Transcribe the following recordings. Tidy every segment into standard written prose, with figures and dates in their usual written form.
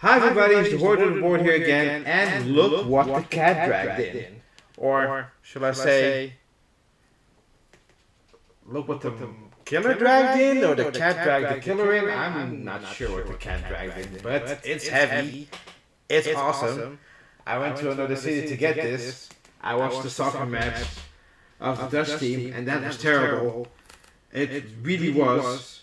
Hi everybody, it's the Horde on the board here again, and look what the cat dragged in. Or, should I say, look what the killer dragged in, or the cat dragged the killer in. I'm not sure what the cat dragged in, but it's heavy, it's awesome. I went to another city to get this. I watched the soccer match of the Dutch team, and that was terrible. It really was.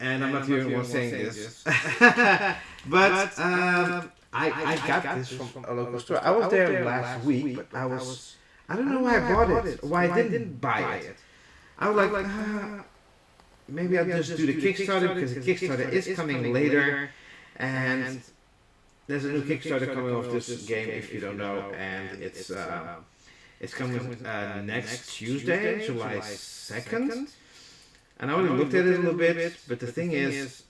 And I'm not the only one saying this. But I got this from a local store. I was there last week, but I don't know why I bought it, why I didn't buy it. I was like, maybe I'll just do the Kickstarter, because the Kickstarter is coming later. And there's a new Kickstarter coming off this game, if you don't know. And it's coming next Tuesday, July 2nd. And I already looked at it a little bit, but the thing is,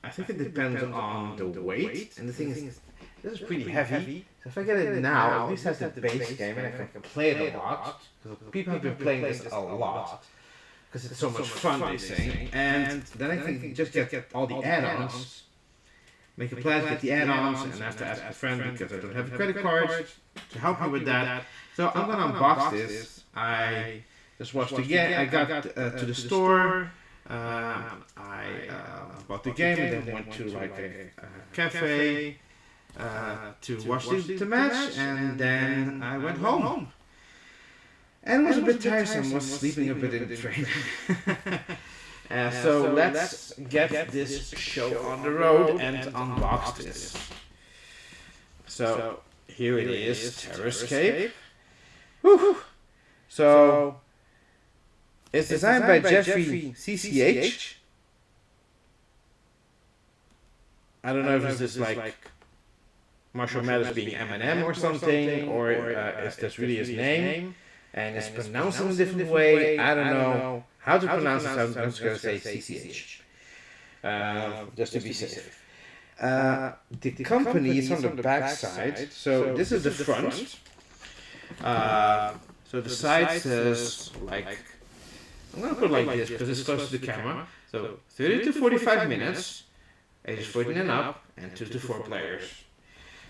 I think it depends on the weight, and the thing is, this is pretty heavy, so if I get it now, at least has the base game, and I can play it a lot, because people have been playing this a lot, because it's so much fun, they say, and then I can just get all the add-ons, make a plan, get the add-ons, and I have to ask a friend, because I don't have a credit card, to help me with that. So I'm gonna unbox this. I just watched the game. I got to the store. I bought the game and then went to like a cafe to watch the match, and then I went home. And it was a bit tiresome. I was sleeping a bit in the train. So let's get this show on the road and unbox this. So here it is, Terrorscape. Woo! So it's designed by Jeffrey CCH. I don't know if it's just like Marshall Mathers being Eminem or something, or is this really his name? And it's pronounced in a different way. I don't know how to pronounce it, so I'm just going to say CCH. Just to be safe. The company is on the back side. So this is the front. So the side says, like, I'm going to put it like this because it's close to the camera. So 30 to 45 minutes, ages 14 and up, and 2 to 4 players.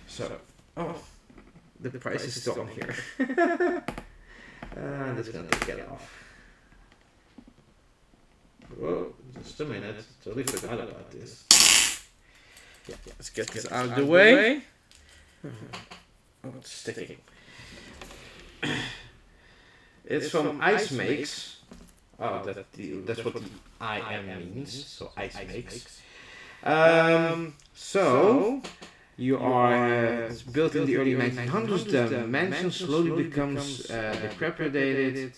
So, the price is still on here. That's going to get off. Whoa, just a minute. Totally forgot about this. Yeah, let's get this out of the way. Oh, it's sticking. It's from Ice Makes. Oh, that's what the IM means. So Ice Makes. So you are it's built in the early 1900s. The mansion slowly becomes dilapidated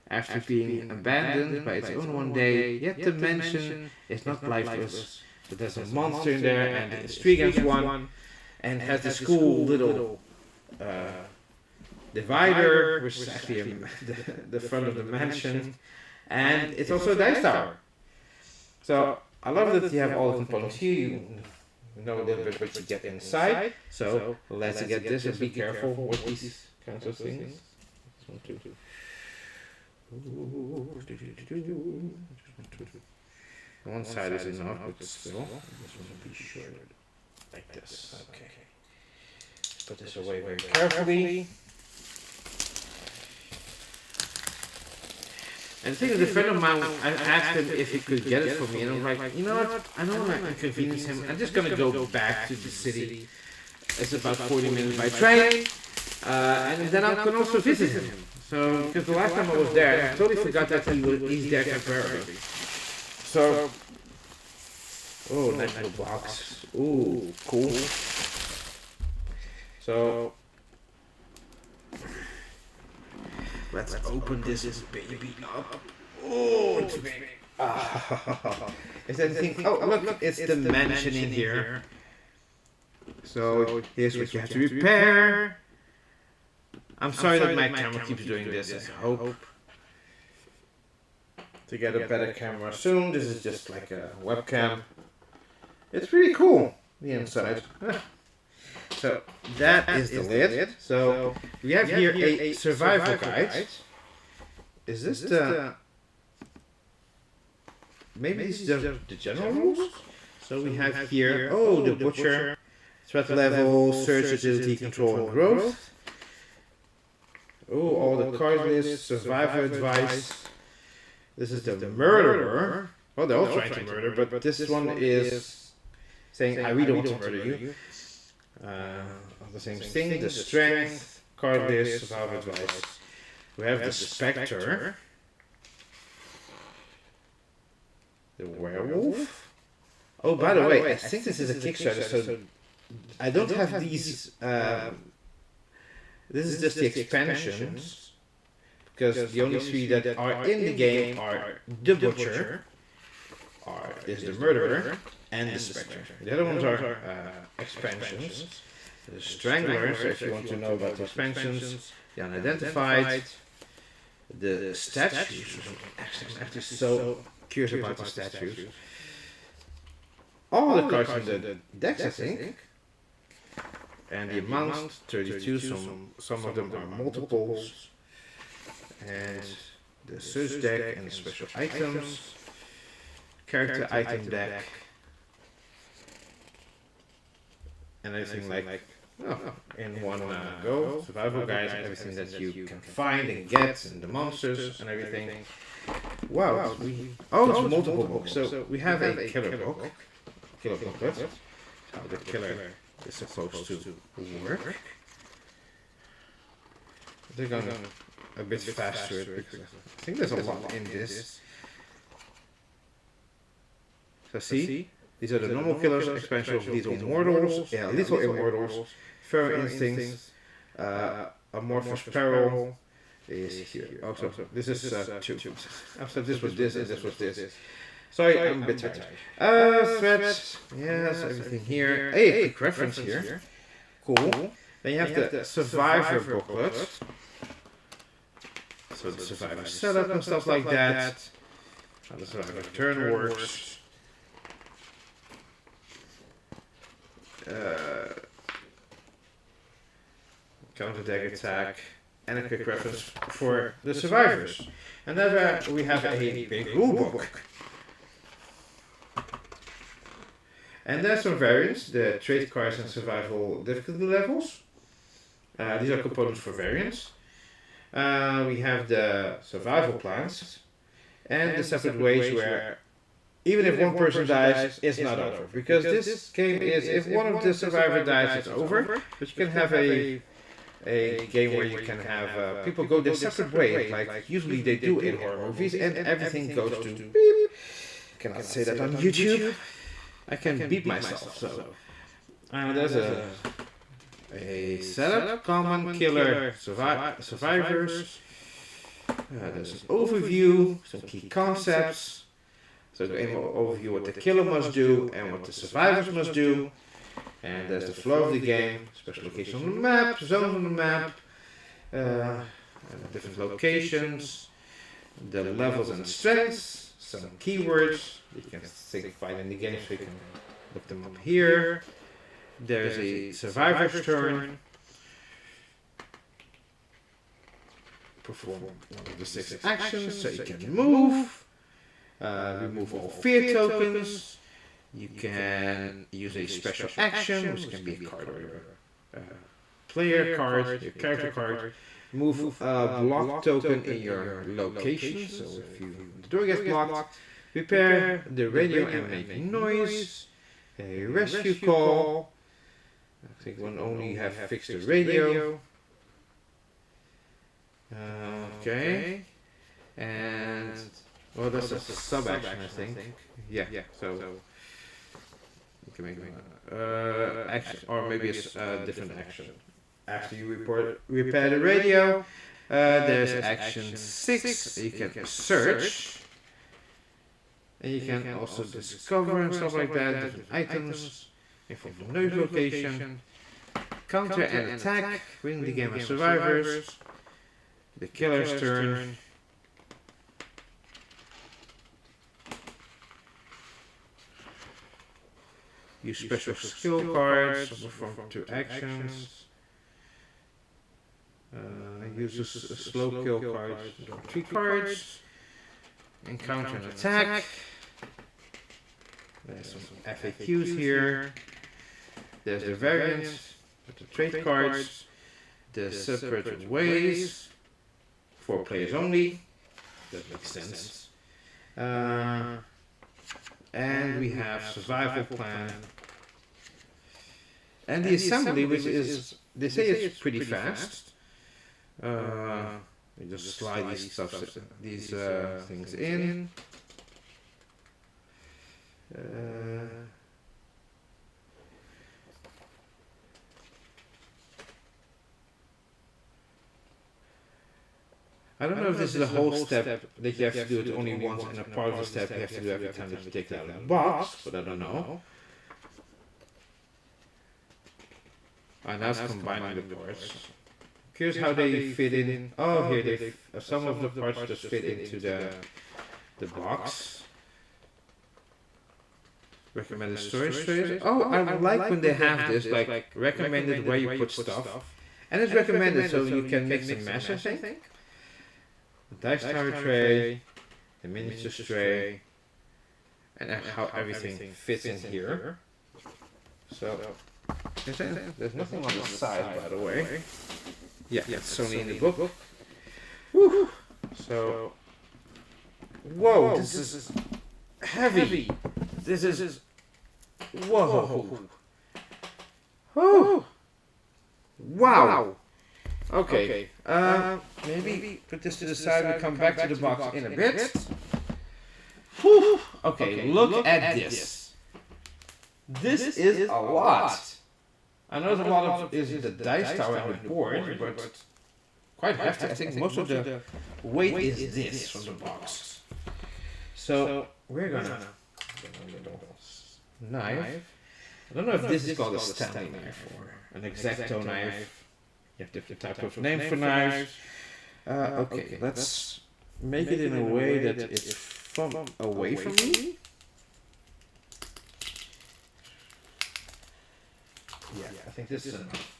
after being abandoned by its owner one day. Yet the mansion is not lifeless. So there's a monster in there, and it's 3 against 1, and has this cool little divider, which is actually the front of the mansion, and it's also a dice tower. So I love that you have all the components here. You know a little bit what you get inside. So let's get this, and be careful with these kinds of things. One side is enough, but still, this one will be short, like this. Okay. Put this away very carefully. And the thing is, a friend of mine, I asked him if he could get it for me, and I'm like, you know what, I don't want to inconvenience him, I'm just going to go back to the city. It's about 40 minutes by train, and then I can also visit him. So, because the last time I was there, I totally forgot that he's there temporarily. So, oh, nice little box. Ooh, cool. So, let's open this baby up. Oh, it's big. Is that the thing? Oh, look, it's the mansion in here. So, here's what you have to repair. I'm sorry that my camera keeps doing this. I hope to get a better camera soon. This is just like a webcam. It's pretty cool, the inside. So that is the lid. So we have here a survival guide. Is this the maybe this is just the general rules. So we have here, the butcher, threat level, search agility, control and growth. All the card lists, survivor advice. This is the murderer. Well, they're all trying to murder, but this one is saying, I really want to murder you. The same thing, the strength, card list, survivor advice. We have the spectre, the werewolf. Oh, by the way, I think this is a Kickstarter, so I don't have these. This is just the expansions, because the only three that are in the game are the butcher, is the murderer, and the spectre. The other ones are expansions. The strangler, so if you want to know about the expansions, the unidentified, the statues. I'm actually so curious about the statues. All the cards in the decks, I think. And the amount, 32, some of them are multiples. And the search deck and special items. Character item deck. And everything like in one go. Survival guides, everything that you can find and get, and the monsters and everything. Wow. It's multiple books. So we have a killer book. Killer booklet. How the killer is supposed to work. They're going a bit faster because I think there's a lot in this. So see, these are the normal killers, expansion of lethal immortals, lethal immortals, feral instincts, amorphous peril is here. Also, this is 2. So this was this and this was this. Sorry, I'm a bit tired. Threats, yes, everything here. Hey, quick reference here. Cool. Then you have the survivor booklet. So the survivor setup and stuff like that. How the survivor turn works. Counter-deck attack. And a quick reference for the survivors. And then we have a big rule book. And there's some variants, the trait cards and survival difficulty levels. These are components for variants. We have the survival plans and the separate ways where even if one person dies, it's not over. Because this game is, if one of the survivor dies, it's over. But you can have a game where you can have people go their separate ways, like usually they do in horror movies, and everything goes to beep. Cannot say that on YouTube. I can beat myself, so. There's a setup, common, killer, survivors. There's an overview, some key concepts. So the overview what the killer must do and what the survivors must do. And there's the flow of the game, special location on the map, zones on the map, different locations, the levels and strengths, some keywords you can find in the game, so you can look them up here. There's a survivor's turn. Perform one of the 6 actions, so you can move. Remove all fear tokens. You can use a special action, which can be a card or your player card, your character card. Move a block token in your location, so if the door gets blocked, repair the radio and make noise. A rescue call. I think one only have fixed the radio. Okay. And, well, that's a sub-action, I think. Yeah, so you can make action, or maybe a different action. After you repair the radio, there's action 6. You can search. And you can also discover and stuff like that, different items, info from noise location, counter and attack, win the game as survivors, the killer's turn, use special skill cards, perform 2 actions, use a slow kill card, 3 cards, encounter and attack. There's some FAQs here. There's the variants, the trade cards, the separate ways, 4 players only. That makes sense. And we have survival plan. And the assembly, which is, they say it's pretty fast. We just slide these things in. I don't know if this is a whole step that you have to do it only once, and a part of the step you have to do every time that you take it out of the box, but I don't know. Now it's combining the parts. Here's how they fit in. Oh, here some of the parts just fit into the box. Recommended storage space. Oh, I like when they have this, like recommended where you put stuff, and it's recommended so you can mix and match. I think. The dice tower tray, the miniature tray, and how everything fits in here. So there's nothing on the side, by the way. Yeah, it's only in the book. Woo. So, whoa, this is heavy. This is whoa. Oh, wow. Okay. Maybe put this to the side. We come back to the box in a bit. Whew. Okay, look at this. This is a lot. I know a lot of is the dice tower and the board, but quite hefty. I think most of the weight is this from the box. So we're gonna knife. I don't know if this is called a Stanley knife or an X-Acto knife. You have different types of names for knives. Okay, let's make it in a way that it's away from me. Yeah, I think this is enough.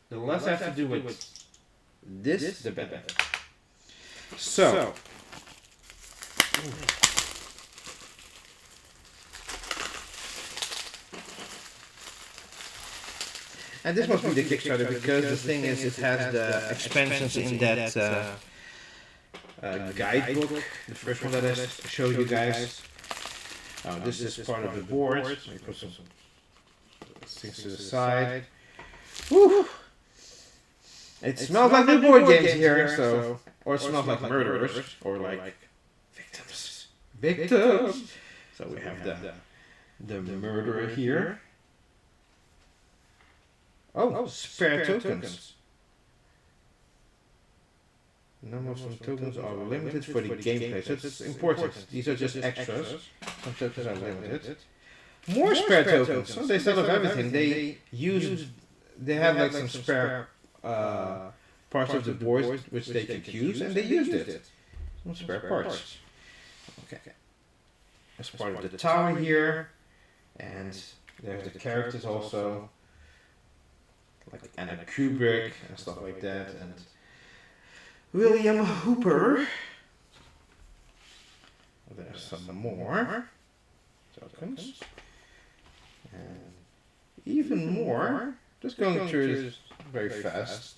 The less I have to do with this, the better. So. And this must be the Kickstarter because the thing is it has the expansions in that guidebook, the first one that I showed you guys. This is part of the board. Let me put some things to the side. Woo! It smells like the board games here, so or it smells like murderers or like victims. Victims. So we have the murderer here. Oh, spare tokens. Number of some tokens are limited for the gameplay, so it's important. These are just extras. Some tokens are limited. More spare tokens. So they sell off everything. They have like some spare parts of the board which they could use, and they used it. Some spare parts. Okay. As part of the tower here, and there's the characters also. Like Anna Kubrick and stuff like that, and William Hooper. There's some more tokens, and even more. Just going through this very fast.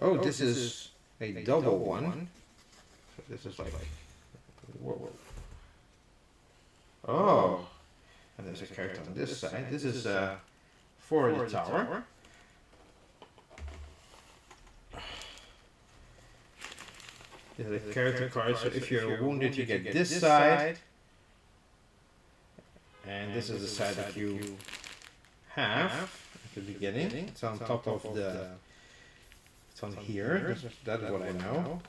Oh, this is a double one. So this is like whoa. Oh, and there's a character on this side. This is for the tower. There's a character card, so if you're wounded you get this side. And this is the side that you have at the beginning. It's on top of the... It's on here, that's what I know.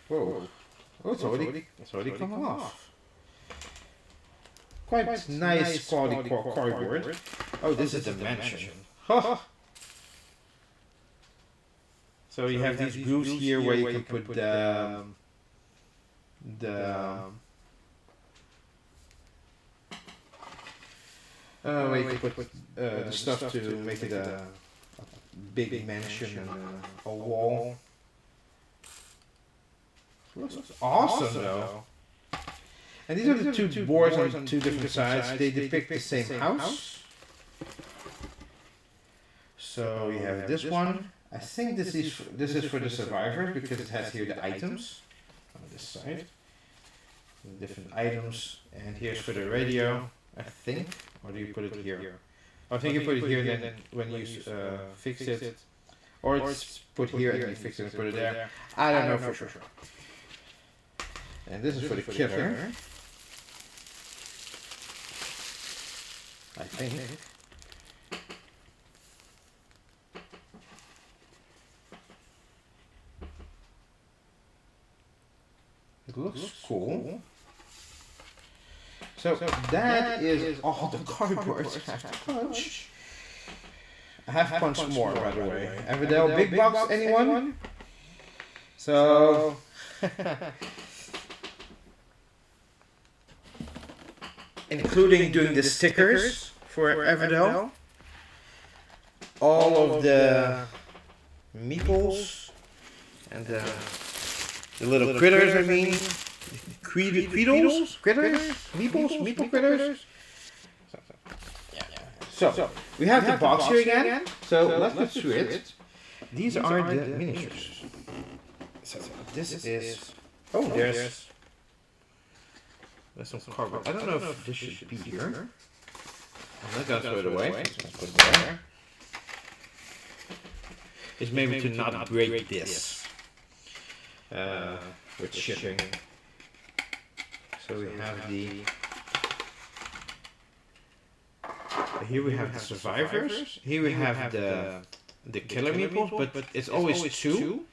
Whoa. Oh, it's already come off. Quite nice quality cardboard. Oh, this is the mansion. Huh. So you have these grooves here where you can put the stuff to make it a big mansion and a wall. Looks awesome though. And these are the two boards on two different sides. They depict the same house. So you have this one. I think this is for the survivors because it has here the items on this side. Different items. And here's for the radio, I think. Or do you put it here? I think you put it here, then when you fix it. Or it's put here and you fix it and put it there. I don't know for sure. And this is for the killer. I think. It looks cool. So that is all the cardboards I have to punch. I have punched more, by the way. Everdell big box, anyone? So including doing the stickers for Everdell. All of the meeples and the little critters, I mean. Critters? Meeple critters? So, we have the box here again. So, let's go through it. These are the miniatures. So, this is... Oh, there's some cardboard. I don't know if this should be here. I'm not going to throw it away. Let's put it there. It's maybe to not break this with shipping. So we have the... Here we have the survivors. Here we have the killer meeples, but it's always two.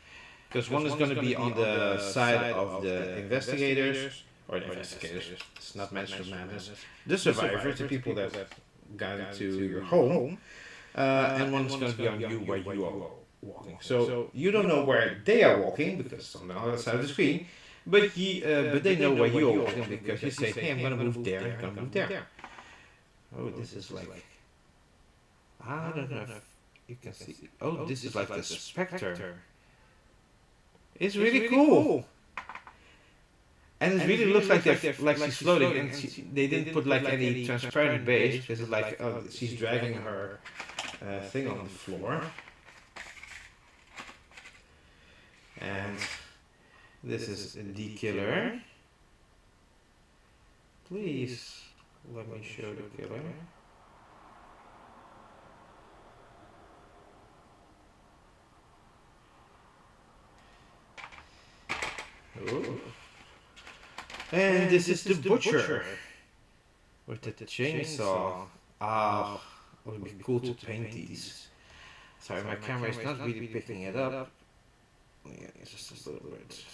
Because one is going to be on the side of the investigators. Or the investigators. It's not Master of Madness. The survivors, the people that got into your home. And one is going to be on you where you are walking. So you don't know where they are walking, because it's on the other side of the screen. But they know where you're walking because you say, hey, I'm going to move there, I'm going to move there. Oh, this is like... I don't know if you can see... Oh, this is like the Spectre. It's really cool. And it really looks like she's floating, and they didn't put like any transparent base, because it's like, oh, she's dragging her thing on the floor. And... this is the killer. Please let me show the killer. Ooh. And this is the butcher with the chainsaw. Ah, it would be cool to paint these. Sorry, my camera is not really picking it up. Yeah, it's just a little bit.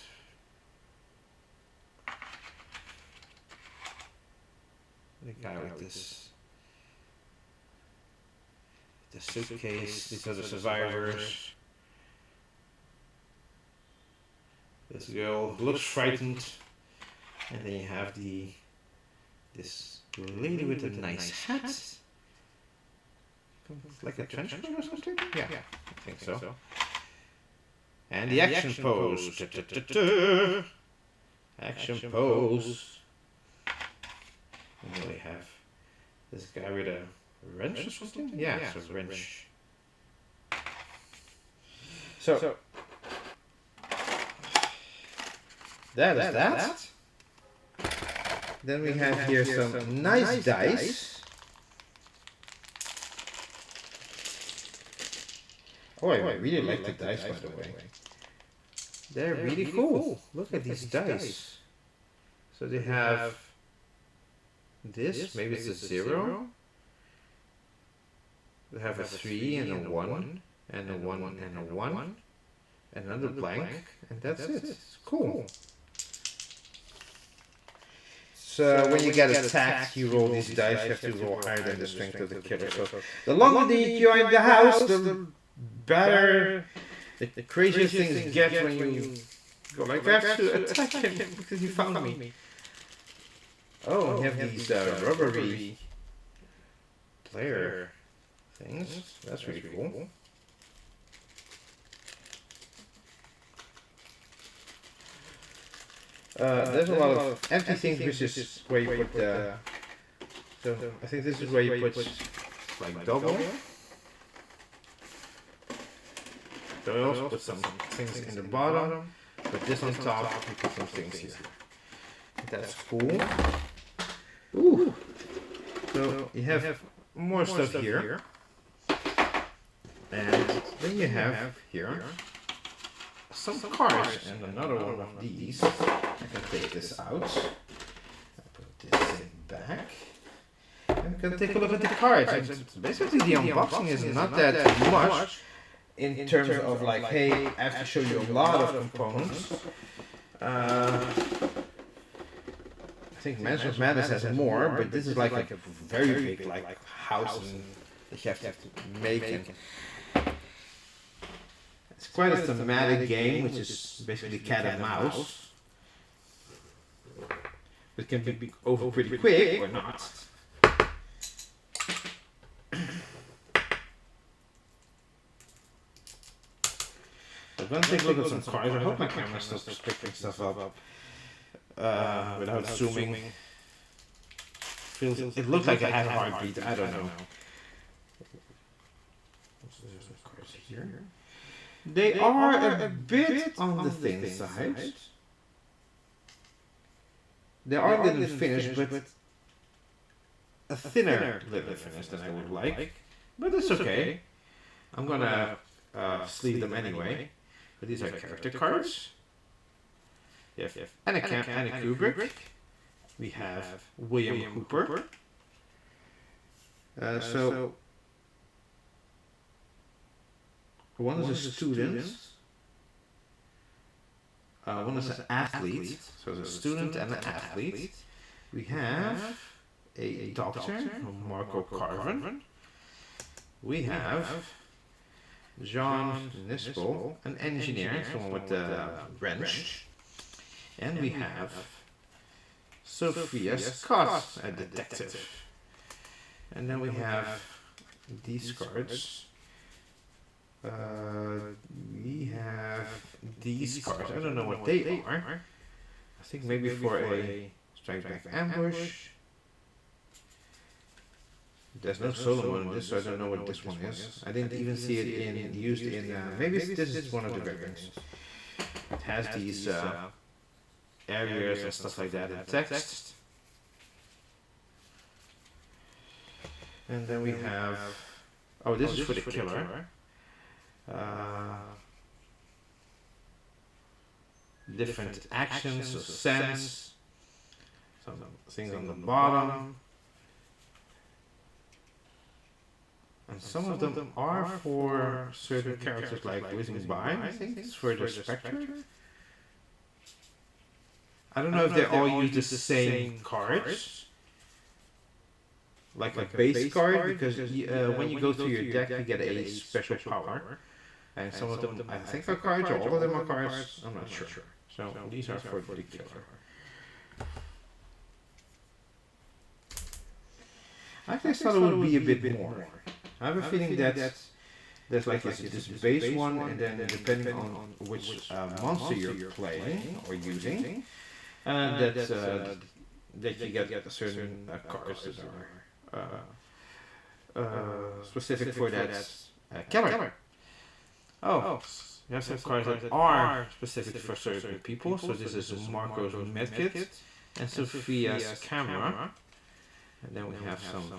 The guy with this, the suitcase, these are the survivors. This girl looks frightened, and then you have this lady with a nice hat, like a trench coat or something. Yeah, I think so. And the action pose. Action pose. And then we have this guy with a wrench or something? Yeah, it's a wrench. So that is that. Then we have here some nice dice. Oh, I really like the dice, by the way. They're really cool. Look at these dice. So they have this, maybe it's a 0. They have a 3 and a 1, and a 1 and a 1, another blank, and that's it. It's cool. So when you get attacked, you roll these dice, you have to roll higher than the strength of the killer. So the longer you're in the house, the better the craziest things get when you go like, I have to attack him because he found me. Oh, we have these rubbery player things. That's really cool. There's a lot of empty things, which is where you put the. So I think this is where you put like double. So I also put some things in the bottom, put this on top, and put some things here. That's cool. Ooh. So you have more stuff here. And then you have here some cards and another one of these. I can take this out. Put this in back. And we can take a look at the cards. And basically the unboxing is not that much in terms of like, hey, I have to show you a lot of components. I think Mansion of Madness has more, but this is like a very big like house that you have to make. And it's quite a thematic game, which is basically cat and mouse. It can be over pretty quick or not. I'm gonna take a look at some cards. I hope my camera still picking stuff up without zooming. It looks like I have a heartbeat. I don't know. There's some cards here. They are a bit on the thin side. They are linen finish, but a thinner linen finish than I would like. But it's okay. I'm gonna sleeve them anyway. But these are character cards. Yes, Anna Kubrick. We have William Hooper. So one is a student. One is an athlete. So a student and an athlete. We have a doctor, Marco Carven. We have Jean Nispel, an engineer, someone with a wrench. And we have Sophia Scott, a detective. And then we have these cards. We have these cards. I don't know what they are. I think maybe for a strike back ambush. There's no solo in this, so I don't know what this one is. I didn't even see it used in. Maybe this is one of the weapons. It has these areas and stuff like that in text. And then we have. Oh, this is for the killer. Different actions, so sense. Some things on the bottom. And some of them are for certain characters like Whizzing By, I think it's for the Spectre. I don't know if they all use the same cards. Like a base card, because when you go through your deck you get a special power. And some of them I think are cards, or all of them are cards, I'm not sure. So these are for the killer. I actually thought it would be a bit more. I have a feeling that there's like this base one, and then depending on which monster you're playing or using, that you get certain cards that are specific for that killer. Oh, you have some cards that are specific for certain people. So this is Marco's medkit and Sophia's camera. And then we have some.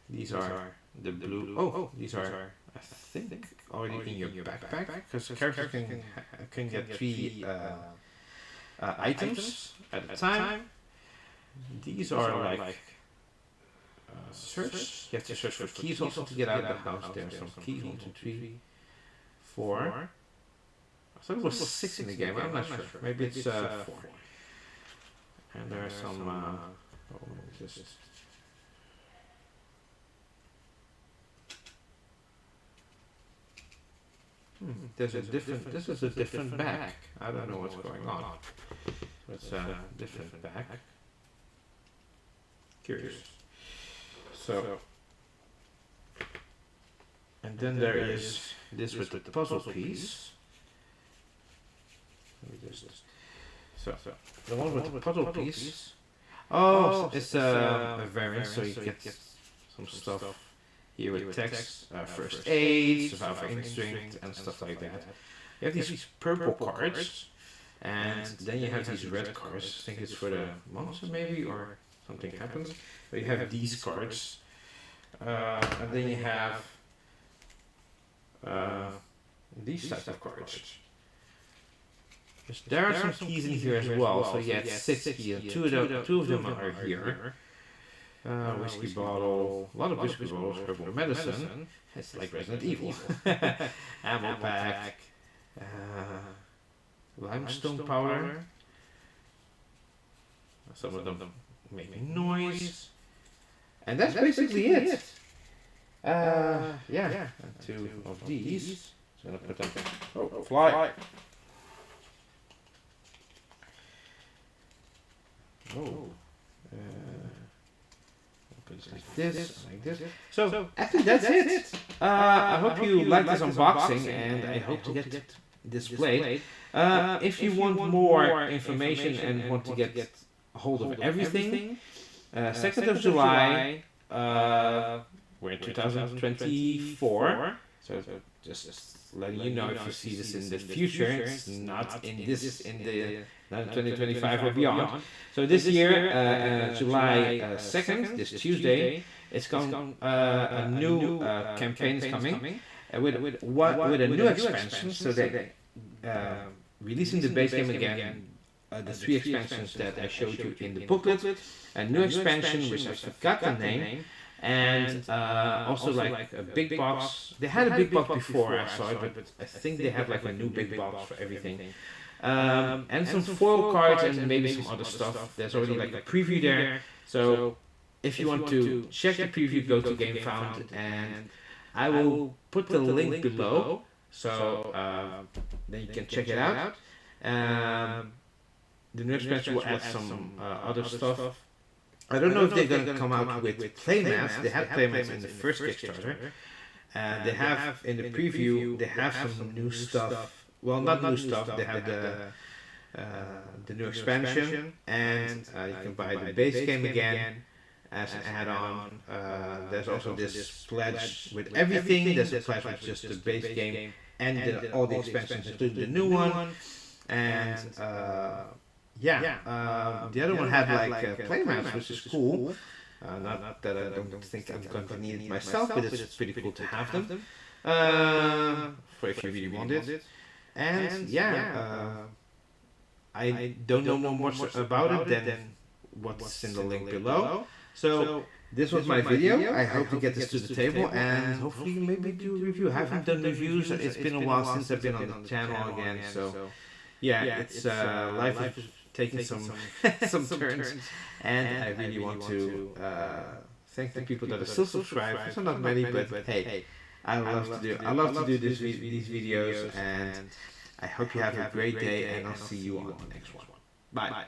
These are the blue. Oh, these are, I think, already in your backpack, because characters can get 3 items at a time. These are like search. You have to search for keys also to get out of the house. There are some keys. 1, 2, 3, 4. I thought it was 6 in the game. I'm not sure. Maybe it's 4. And there are some. There's a different. This is a different back. I don't know what's going on. It's a different back. Curious. So, and then there is this with the puzzle piece. Let me just So the one with the puzzle piece. Oh, it's a variant, so you get some stuff here with text, first aid, survival instinct, and stuff like that. You have these purple cards, and then you have these red cards. I think it's for the monster maybe, or something happens. But you have these cards, and then you have these types of cards. There are some keys in here as well, so you had 6 keys. Two of them are here. Whiskey bottle, a lot of whiskey bottles, herbal medicine. It's like Resident Evil. Ammo pack, limestone powder. Some of them make noise. And that's basically it. Yeah, 2 of these. So I'm gonna put them. Oh, fly! Oh. Like this. So I think that's it. I hope you like this unboxing, and I hope to get it displayed. If you want more information and want to get a hold of everything, 2nd of July, we're in 2024, so just letting you know if you see this in the future, it's not in 2025 or beyond. So this year, July 2nd, this Tuesday, it's come a new campaign is coming with a new expansion. So they releasing the base game again, the 3 expansions that I showed you in the booklet, a new expansion which I forgot the name. And also like a big box. They had a big box before, I saw it, but I think they have like a new big box for everything. And some foil cards and maybe some other stuff. There's already like a preview there. So if you want to check the preview, go to Gamefound, and I will put the link below. So then you can check it out. The new expansion will add some other stuff. I don't know if they're going to come out with playmats. They had playmats in the first Kickstarter. They have, in the preview, they have some new stuff. Well, not new stuff. They have the new expansion. And you can buy the base game again as an add-on. There's also this pledge with everything. There's a pledge with just the base game and all the expansions, including the new one. And the other one had like playmats, which is cool. Not that I don't think I'm going to need it myself, but it's pretty cool to have them for if you really want it. And I don't know much about it than what's in the link below. So this was my video. I hope to get this to the table and hopefully maybe do a review. I haven't done reviews. It's been a while since I've been on the channel again. So it's life is taking some turns, and I really want to thank the people that are still subscribed. There's not many, but hey, I love to do these videos, and I hope you have a great day, and I'll see you on the next one. Bye.